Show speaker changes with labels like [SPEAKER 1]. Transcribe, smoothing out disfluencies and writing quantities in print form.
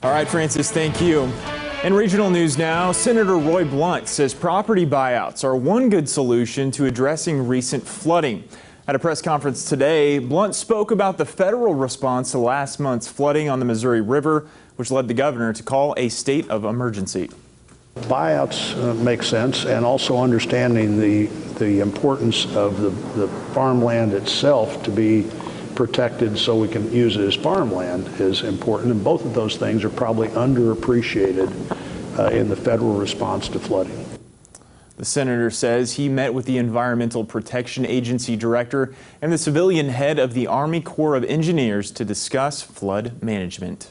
[SPEAKER 1] All right, Francis, thank you. In regional news now, Senator Roy Blunt says property buyouts are one good solution to addressing recent flooding. At a press conference today, Blunt spoke about the federal response to last month's flooding on the Missouri River, which led the governor to call a state of emergency.
[SPEAKER 2] Buyouts make sense, and also understanding the importance of the farmland itself to be protected so we can use it as farmland is important, and both of those things are probably underappreciated in the federal response to flooding.
[SPEAKER 1] The senator says he met with the Environmental Protection Agency director and the civilian head of the Army Corps of Engineers to discuss flood management.